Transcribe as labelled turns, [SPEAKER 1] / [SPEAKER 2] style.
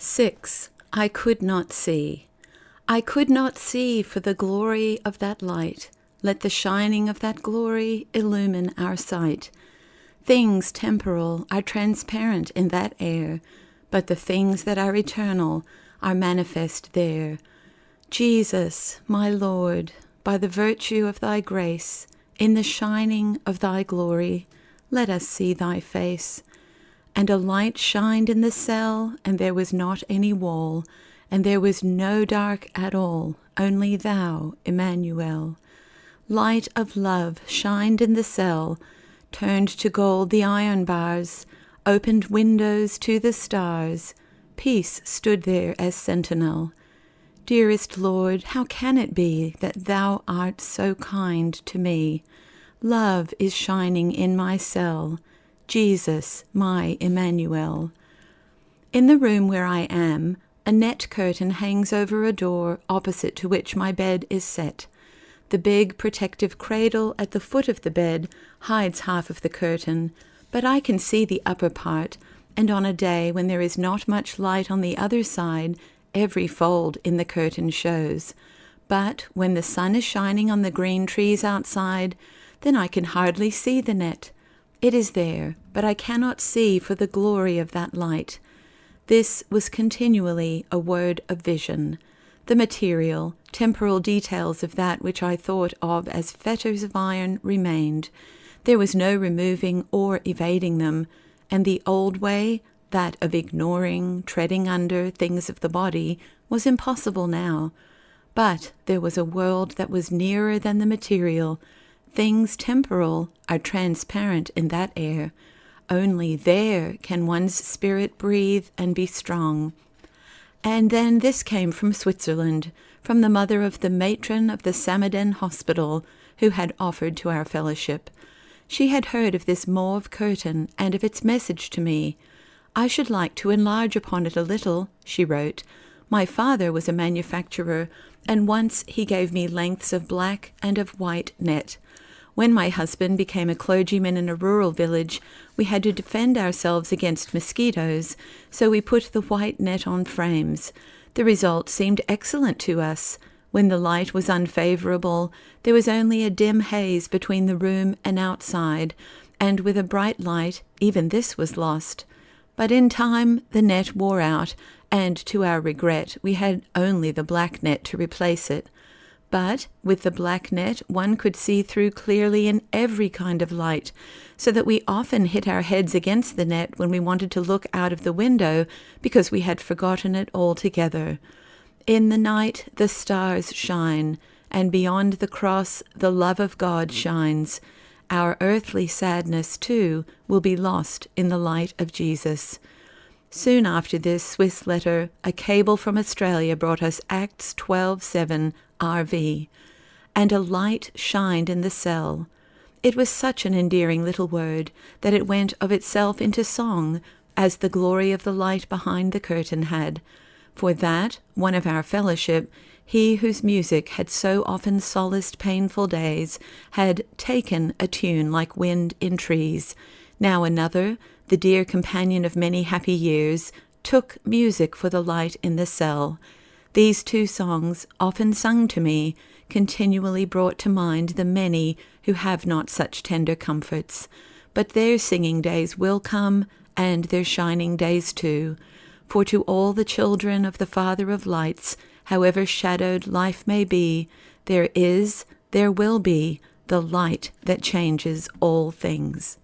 [SPEAKER 1] 6. I could not see. I could not see for the glory of that light. Let the shining of that glory illumine our sight. Things temporal are transparent in that air, but the things that are eternal are manifest there. Jesus, my Lord, by the virtue of thy grace, in the shining of thy glory, let us see thy face. And a light shined in the cell, and there was not any wall, and there was no dark at all, only thou, Emmanuel. Light of love shined in the cell, turned to gold the iron bars, opened windows to the stars. Peace stood there as sentinel. Dearest Lord, how can it be that thou art so kind to me? Love is shining in my cell. Jesus, my Emmanuel. In the room where I am, a net curtain hangs over a door opposite to which my bed is set. The big protective cradle at the foot of the bed hides half of the curtain, but I can see the upper part, and on a day when there is not much light on the other side, every fold in the curtain shows. But when the sun is shining on the green trees outside, then I can hardly see the net. It is there, but I cannot see for the glory of that light. This was continually a word of vision. The material, temporal details of that which I thought of as fetters of iron remained. There was no removing or evading them, and the old way, that of ignoring, treading under things of the body, was impossible now. But there was a world that was nearer than the material. Things temporal are transparent in that air. Only there can one's spirit breathe and be strong. And then this came from Switzerland, from the mother of the matron of the Samaden Hospital, who had offered to our fellowship. She had heard of this mauve curtain and of its message to me. I should like to enlarge upon it a little, she wrote. My father was a manufacturer, and once he gave me lengths of black and of white net. When my husband became a clergyman in a rural village, we had to defend ourselves against mosquitoes, so we put the white net on frames. The result seemed excellent to us. When the light was unfavorable, there was only a dim haze between the room and outside, and with a bright light, even this was lost. But in time, the net wore out, and to our regret, we had only the black net to replace it. But with the black net, one could see through clearly in every kind of light, so that we often hit our heads against the net when we wanted to look out of the window because we had forgotten it altogether. In the night the stars shine, and beyond the cross the love of God shines. Our earthly sadness, too, will be lost in the light of Jesus. Soon after this Swiss letter, a cable from Australia brought us Acts 12:7 RV, and a light shined in the cell. It was such an endearing little word that it went of itself into song, as the glory of the light behind the curtain had. For that, one of our fellowship, he whose music had so often solaced painful days, had taken a tune like wind in trees. Now another, the dear companion of many happy years, took music for the light in the cell. These two songs, often sung to me, continually brought to mind the many who have not such tender comforts. But their singing days will come, and their shining days too. For to all the children of the Father of lights, however shadowed life may be, there will be, the light that changes all things.